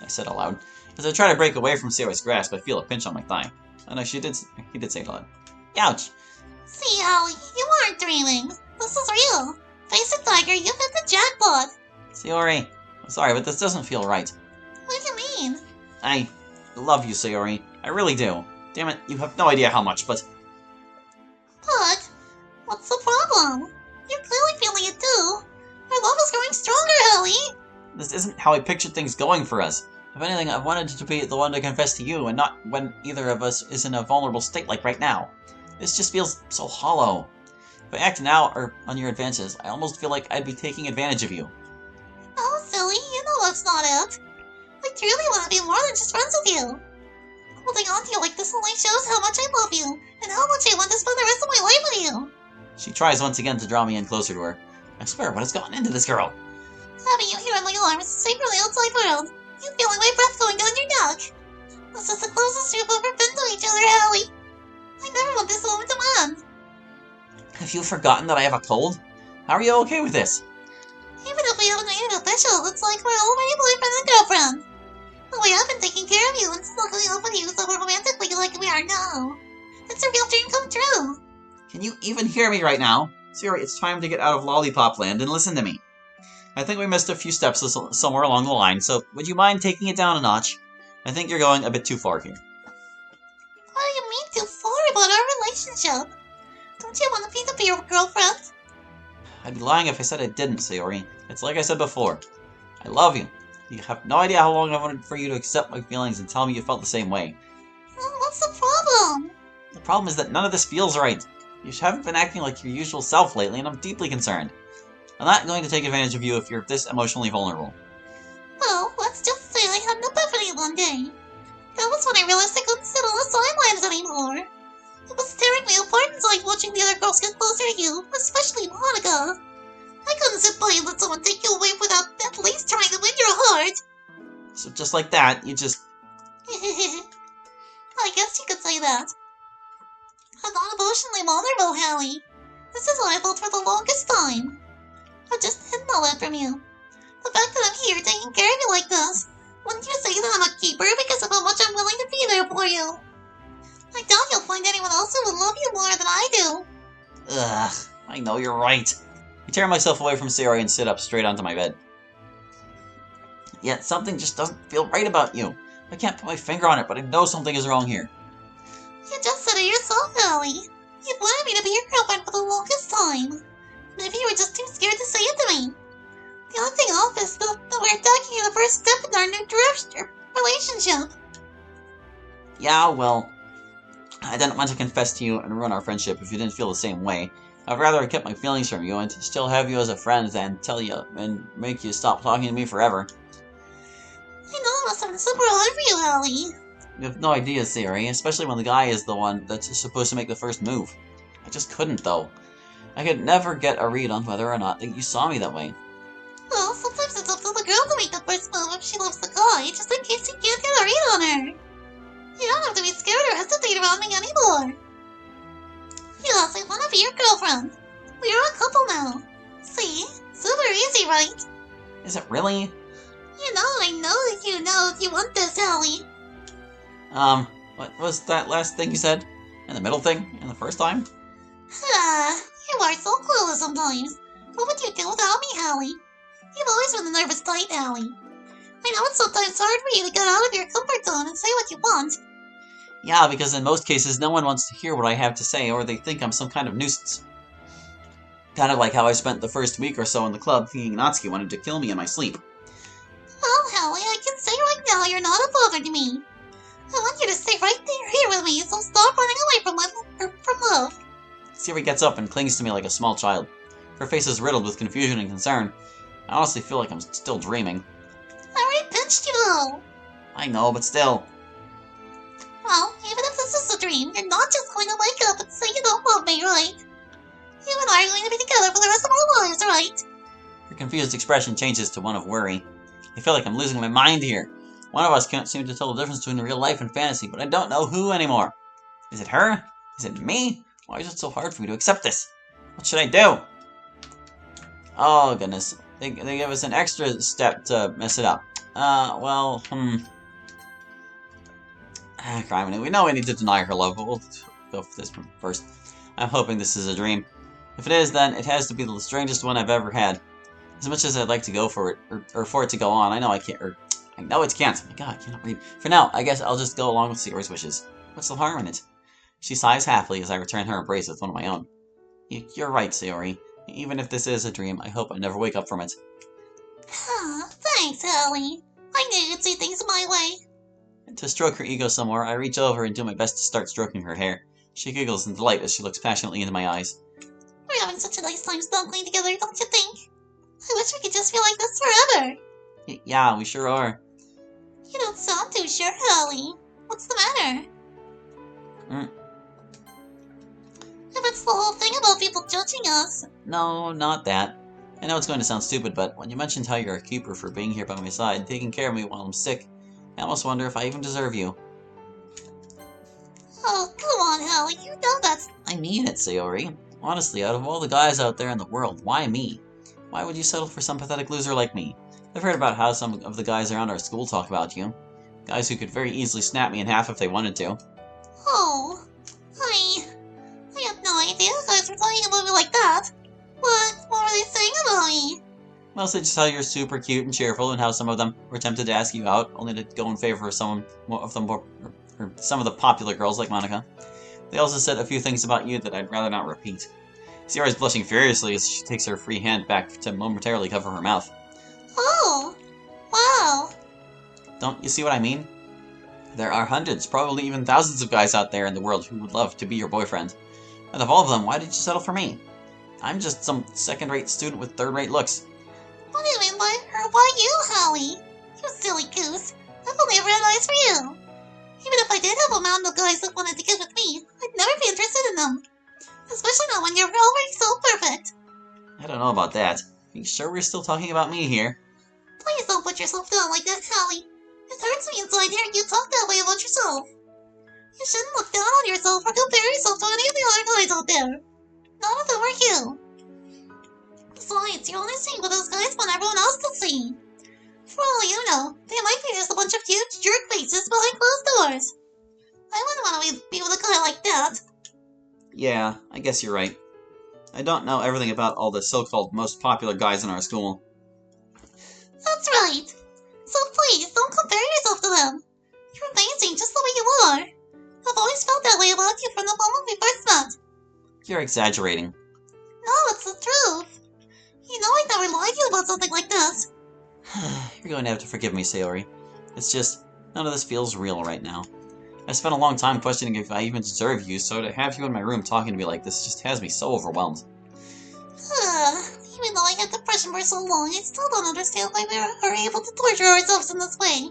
I said aloud. As I try to break away from Sayori's grasp, I feel a pinch on my thigh. Oh no, he did say it aloud. Ouch! See, Hallie, you aren't dreaming. This is real. Face it, Tiger, you hit the jackpot. Sayori, I'm sorry, but this doesn't feel right. What do you mean? I love you, Sayori. I really do. Damn it, you have no idea how much, but... But, what's the problem? You're clearly feeling it too. Our love is growing stronger, Hallie. This isn't how I pictured things going for us. If anything, I wanted to be the one to confess to you, and not when either of us is in a vulnerable state like right now. This just feels so hollow. If I act now or on your advances, I almost feel like I'd be taking advantage of you. Oh, silly, you know that's not it. I truly want to be more than just friends with you. Holding on to you like this only shows how much I love you, and how much I want to spend the rest of my life with you. She tries once again to draw me in closer to her. I swear, what has gotten into this girl? Having you here in my arms, safe from the outside world. You feeling my breath going down your neck. This is the closest we've ever been to each other, Hallie. I never want this moment to end. Have you forgotten that I have a cold? How are you okay with this? Even if we haven't made it official, it's like we're already boyfriend and girlfriend. The way I've been taking care of you and snuggling up with you so romantically like we are now. It's a real dream come true. Can you even hear me right now? Sayori, it's time to get out of Lollipop Land and listen to me. I think we missed a few steps somewhere along the line, so would you mind taking it down a notch? I think you're going a bit too far here. What do you mean too far about our relationship? Don't you want me to be your girlfriend? I'd be lying if I said I didn't, Sayori. It's like I said before. I love you. You have no idea how long I wanted for you to accept my feelings and tell me you felt the same way. What's the problem? The problem is that none of this feels right. You haven't been acting like your usual self lately, and I'm deeply concerned. I'm not going to take advantage of you if you're this emotionally vulnerable. Well, let's just say I had an epiphany one day. That was when I realized I couldn't sit on the sidelines anymore. It was tearing me apart inside watching the other girls get closer to you, especially Monica. I couldn't sit by and let someone take you away without at least trying to win your heart. So just like that, you just... I guess you could say that. I'm not emotionally vulnerable, Hallie. This is what I felt for the longest time. I've just hidden all that from you. The fact that I'm here taking care of you like this, wouldn't you say that I'm a keeper because of how much I'm willing to be there for you? I doubt you'll find anyone else who would love you more than I do. Ugh, I know you're right. I tear myself away from Sayori and sit up straight onto my bed. Yet something just doesn't feel right about you. I can't put my finger on it, but I know something is wrong here. You just said it yourself, Hallie. You've wanted me to be your girlfriend for the longest time. Maybe you were just too scared to say it to me. The only thing off is that we're taking the first step in our new relationship. Yeah, well, I didn't want to confess to you and ruin our friendship if you didn't feel the same way. I'd rather have kept my feelings from you and still have you as a friend than tell you and make you stop talking to me forever. I know it must have been super hard for you, Hallie. You have no idea, Sayori, especially when the guy is the one that's supposed to make the first move. I just couldn't, though. I could never get a read on whether or not you saw me that way. Well, sometimes it's up to the girl to make the first move if she loves the guy, just in case you can't get a read on her. You don't have to be scared or hesitate around me anymore. Yes, I want to be your girlfriend. We are a couple now. See? Super easy, right? Is it really? I know that you want this, Hallie. What was that last thing you said? And the middle thing? And the first time? You are so clueless sometimes. What would you do without me, Hallie? You've always been the nervous type, Hallie. I know it's sometimes hard for you to get out of your comfort zone and say what you want. Yeah, because in most cases no one wants to hear what I have to say, or they think I'm some kind of nuisance. Kind of like how I spent the first week or so in the club thinking Natsuki wanted to kill me in my sleep. Well, Hallie, I can say right now you're not a bother to me. I want you to stay right here with me, so stop running away from love. Sayori gets up and clings to me like a small child. Her face is riddled with confusion and concern. I honestly feel like I'm still dreaming. I already pinched you, though. I know, but still. Well, even if this is a dream, you're not just going to wake up and say you don't love me, right? You and I are going to be together for the rest of our lives, right? Her confused expression changes to one of worry. I feel like I'm losing my mind here. One of us can't seem to tell the difference between real life and fantasy, but I don't know who anymore. Is it her? Is it me? Why is it so hard for me to accept this? What should I do? Oh, goodness. They give us an extra step to mess it up. Well, crime. We know we need to deny her love, but we'll go for this one first. I'm hoping this is a dream. If it is, then it has to be the strangest one I've ever had. As much as I'd like to go for it, or for it to go on, I know I can't, I know it can't. Oh my god, I cannot read. For now, I guess I'll just go along with Sayori's wishes. What's the harm in it? She sighs happily as I return her embrace with one of my own. You're right, Sayori. Even if this is a dream, I hope I never wake up from it. Thanks, Hallie. I knew you'd see things my way. And to stroke her ego some more, I reach over and do my best to start stroking her hair. She giggles in delight as she looks passionately into my eyes. We're having such a nice time snuggling together, don't you think? I wish we could just feel like this forever. Yeah, we sure are. You don't sound too sure, Hallie. What's the matter? If it's the whole thing about people judging us. No, not that. I know it's going to sound stupid, but when you mentioned how you're a keeper for being here by my side, taking care of me while I'm sick, I almost wonder if I even deserve you. Oh, come on, Hallie. You know that's... I mean it, Sayori. Honestly, out of all the guys out there in the world, why me? Why would you settle for some pathetic loser like me? I've heard about how some of the guys around our school talk about you. Guys who could very easily snap me in half if they wanted to. Oh, I have no idea guys were talking about me like that. What were they saying about me? Mostly just how you're super cute and cheerful, and how some of them were tempted to ask you out, only to go in favor of some of the popular girls like Monica. They also said a few things about you that I'd rather not repeat. Sierra's blushing furiously as she takes her free hand back to momentarily cover her mouth. Oh, wow. Don't you see what I mean? There are hundreds, probably even thousands of guys out there in the world who would love to be your boyfriend. And of all of them, why did you settle for me? I'm just some second-rate student with third-rate looks. What do you mean by her? Why you, Hallie? You silly goose. I've only ever had eyes for you. Even if I did have a mountain of guys that wanted to get with me, I'd never be interested in them. Especially not when you're already so perfect. I don't know about that. Are you sure we're still talking about me here? Please don't put yourself down like that, Hallie. It hurts me inside hearing you talk that way about yourself. You shouldn't look down on yourself or compare yourself to any of the other guys out there. None of them are you. Besides, you're only seeing what those guys want everyone else to see. For all you know, they might be just a bunch of huge jerk faces behind closed doors. I wouldn't want to be with a guy like that. Yeah, I guess you're right. I don't know everything about all the so-called most popular guys in our school. That's right. So please, don't compare yourself to them. You're amazing just the way you are. I've always felt that way about you from the moment we first met. You're exaggerating. No, it's the truth. You know I'd never lie to you about something like this. You're going to have to forgive me, Sayori. It's just, none of this feels real right now. I spent a long time questioning if I even deserve you, so to have you in my room talking to me like this just has me so overwhelmed. Even though I had depression for so long, I still don't understand why we are able to torture ourselves in this way.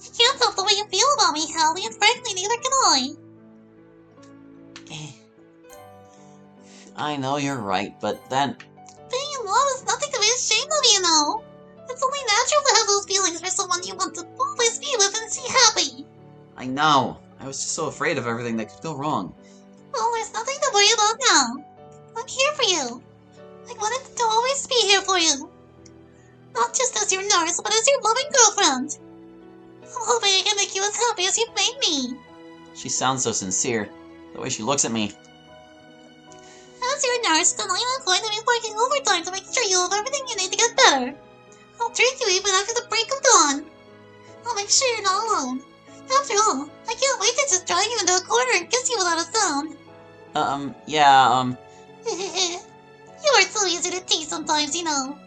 You can't help the way you feel about me, Hallie, and frankly, neither can I. I know you're right, but then... Being in love is nothing to be ashamed of, you know. It's only natural to have those feelings for someone you want to always be with and see happy. I know. I was just so afraid of everything that could go wrong. Well, there's nothing to worry about now. I'm here for you. I wanted to always be here for you. Not just as your nurse, but as your loving girlfriend. I'm hoping I can make you as happy as you've made me. She sounds so sincere. The way she looks at me. As your nurse, then I'm going to be working overtime to make sure you have everything you need to get better. I'll treat you even after the break of dawn. I'll make sure you're not alone. After all, I can't wait to just drag you into a corner and kiss you without a sound. Yeah. You are so easy to tease sometimes, you know.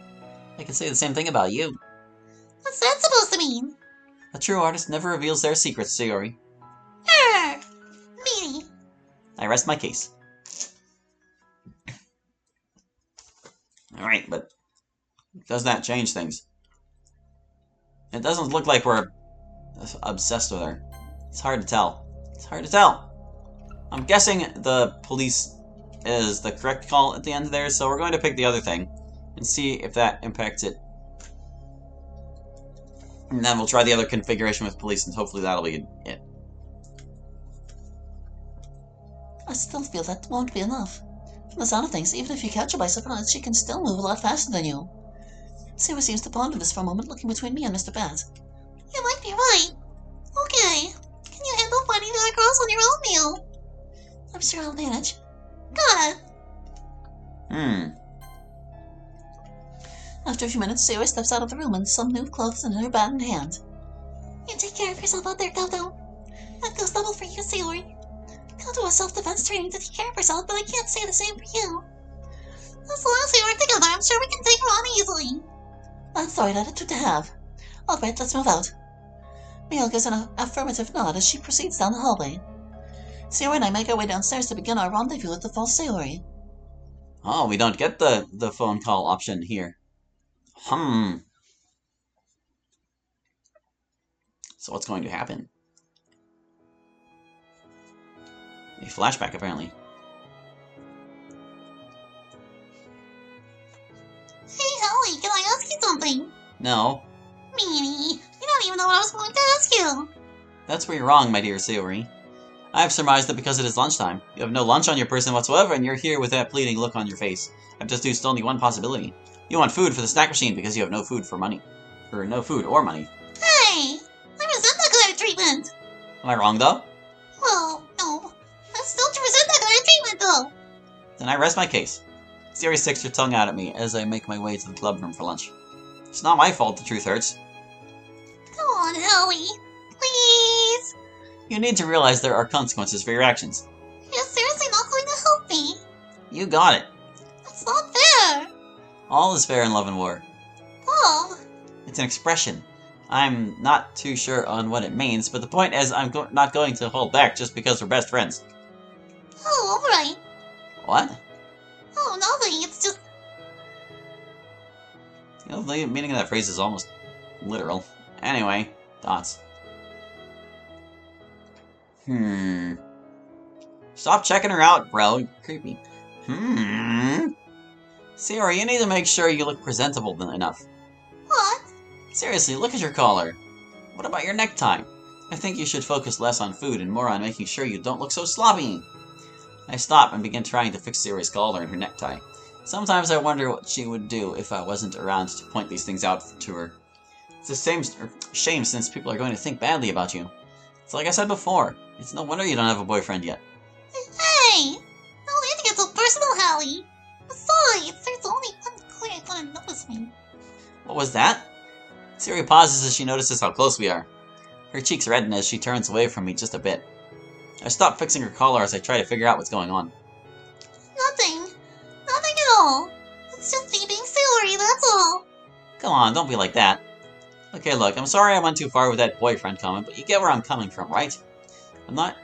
I can say the same thing about you. What's that supposed to mean? A true artist never reveals their secrets, Sayori. Me. I rest my case. Alright, but does that change things? It doesn't look like we're obsessed with her. It's hard to tell. It's hard to tell. I'm guessing the police is the correct call at the end there, so we're going to pick the other thing and see if that impacts it. And then we'll try the other configuration with police, and hopefully that'll be it. I still feel that won't be enough. From the sound of things, even if you catch her by surprise, she can still move a lot faster than you. Sarah seems to ponder this for a moment, looking between me and Mr. Bat. You might be right. Okay. Can you handle fighting the other girls on your own, meal? I'm sure I'll manage. Got it. After a few minutes, Sarah steps out of the room in some new clothes and her bat in hand. You take care of yourself out there, Toto. That goes double for you, Sailor. Toto has self-defense training to take care of herself, but I can't say the same for you. As long as we work together, I'm sure we can take her on easily. That's the right attitude to have. Alright, let's move out. Mio gives an affirmative nod as she proceeds down the hallway. Sarah and I make our way downstairs to begin our rendezvous at the false sailory. Oh, we don't get the phone call option here. So what's going to happen? A flashback, apparently. Hey, Holly, can I ask you something? No. Meanie, you don't even know what I was going to ask you. That's where you're wrong, my dear Sayori. I have surmised that because it is lunchtime, you have no lunch on your person whatsoever, and you're here with that pleading look on your face. I've deduced only one possibility. You want food for the snack machine because you have no food for money. Or no food or money. Hey, I resent that kind of treatment. Am I wrong, though? Well, no. I still resent that kind of treatment, though. Then I rest my case. Sayori sticks her tongue out at me as I make my way to the club room for lunch. It's not my fault the truth hurts. Come on, Howie. Please. You need to realize there are consequences for your actions. You're seriously not going to help me. You got it. That's not fair. All is fair in love and war. Oh. It's an expression. I'm not too sure on what it means, but the point is I'm not going to hold back just because we're best friends. Oh, alright. What? Oh, nothing. It's just... You know, the meaning of that phrase is almost literal. Anyway, thoughts. Stop checking her out, bro. You're creepy. Sayori, you need to make sure you look presentable enough. What? Seriously, look at your collar. What about your necktie? I think you should focus less on food and more on making sure you don't look so sloppy. I stop and begin trying to fix Sayori's collar and her necktie. Sometimes I wonder what she would do if I wasn't around to point these things out to her. It's a shame since people are going to think badly about you. It's like I said before, it's no wonder you don't have a boyfriend yet. Hey! No need to get so personal, Hallie. Besides, there's only one guy gonna notice me. What was that? Sayori pauses as she notices how close we are. Her cheeks redden as she turns away from me just a bit. I stop fixing her collar as I try to figure out what's going on. Nothing. Nothing at all. It's just me being Sayori, that's all. Come on, don't be like that. Okay, look, I'm sorry I went too far with that boyfriend comment, but you get where I'm coming from, right?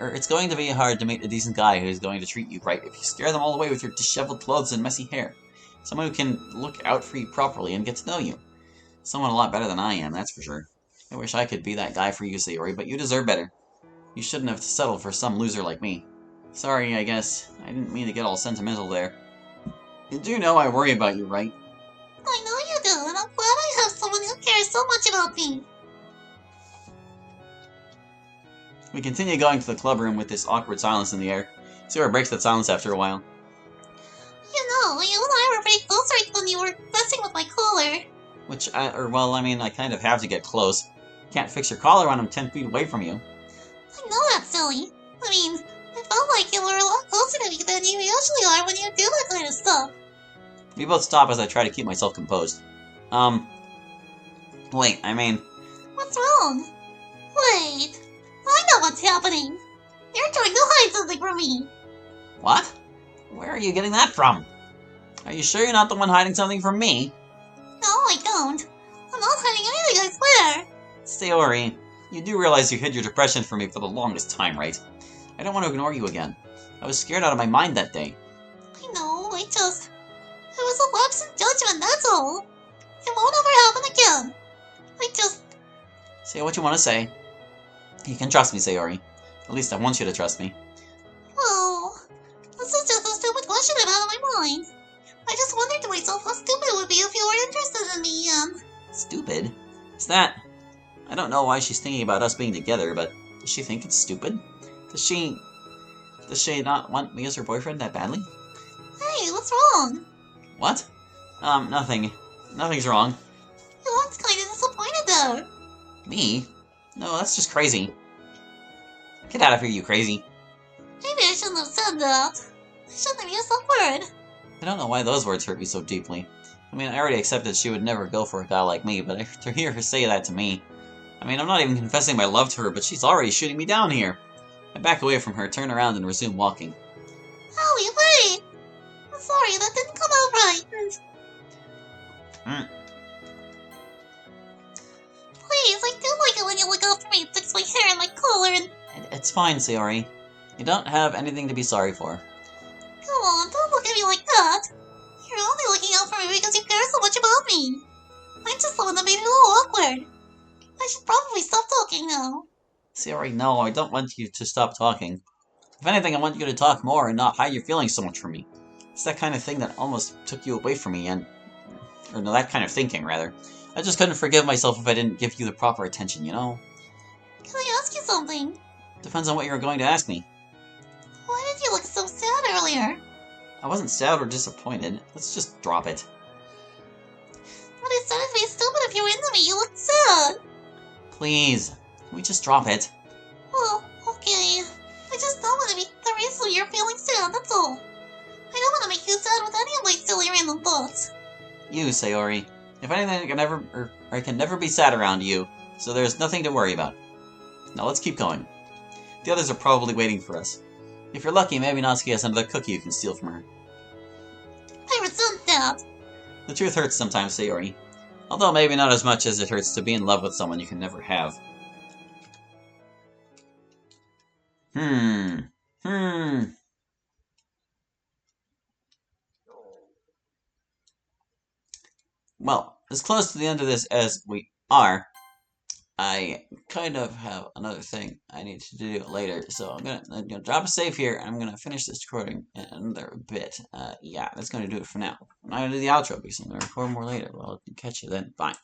It's going to be hard to meet a decent guy who's going to treat you right if you scare them all away with your disheveled clothes and messy hair. Someone who can look out for you properly and get to know you. Someone a lot better than I am, that's for sure. I wish I could be that guy for you, Sayori, but you deserve better. You shouldn't have settled for some loser like me. Sorry, I guess. I didn't mean to get all sentimental there. You do know I worry about you, right? I know you do, and I'm glad I have someone who cares so much about me. We continue going to the club room with this awkward silence in the air. Sayori breaks that silence after a while. You know, you and I were pretty close right when you were messing with my collar. I kind of have to get close. Can't fix your collar when I'm 10 feet away from you. I know that's silly. I mean, I felt like you were a lot closer to me than you usually are when you do that kind of stuff. We both stop as I try to keep myself composed. Wait, What's wrong? Wait, I know what's happening. You're trying to hide something from me. What? Where are you getting that from? Are you sure you're not the one hiding something from me? No, I don't. I'm not hiding anything, I swear. Sayori, you do realize you hid your depression from me for the longest time, right? I don't want to ignore you again. I was scared out of my mind that day. I know, it was a lapse in judgment, that's all. It won't ever happen again. Say what you want to say. You can trust me, Sayori. At least I want you to trust me. Well, this is just a stupid question I've had in my mind. I just wondered to myself how stupid it would be if you were interested in me, Stupid? Is that... I don't know why she's thinking about us being together, but does she think it's stupid? Does she not want me as her boyfriend that badly? Hey, what's wrong? What? Nothing. Nothing's wrong. You looked kinda disappointed there. Me? No, that's just crazy. Get out of here, you crazy. Maybe I shouldn't have said that. I shouldn't have used that word. I don't know why those words hurt me so deeply. I mean, I already accepted she would never go for a guy like me, but to hear her say that to me... I mean, I'm not even confessing my love to her, but she's already shooting me down here. I back away from her, turn around, and resume walking. Hallie, wait! I'm sorry, that didn't come out right. Please, I do like it when you look after me and fix my hair and my collar and... It's fine, Sayori. You don't have anything to be sorry for. Come on, don't look at me like that. You're only looking out for me because you care so much about me. I'm just the one that made it a little awkward. I should probably stop talking now. Sayori, no, I don't want you to stop talking. If anything, I want you to talk more and not hide your feelings so much from me. It's that kind of thing that almost took you away from me and... Or no, that kind of thinking, rather. I just couldn't forgive myself if I didn't give you the proper attention, you know? Can I ask you something? Depends on what you're going to ask me. Why did you look so sad earlier? I wasn't sad or disappointed. Let's just drop it. But I said it'd be stupid if you were into me. You looked sad. Please. Can we just drop it? Oh, okay. I just don't want to be the reason you're feeling sad, that's all. I don't want to make you sad with any of my silly random thoughts. You, Sayori. If anything, I can never be sad around you, so there's nothing to worry about. Now let's keep going. The others are probably waiting for us. If you're lucky, maybe Natsuki has another cookie you can steal from her. I resent that. The truth hurts sometimes, Sayori. Although maybe not as much as it hurts to be in love with someone you can never have. Well, as close to the end of this as we are, I kind of have another thing I need to do later, so I'm gonna drop a save here, and I'm gonna finish this recording in another bit. Yeah, that's gonna do it for now. I'm not gonna do the outro because I'm gonna record more later. Well, I'll catch you then. Bye.